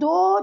2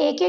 1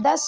10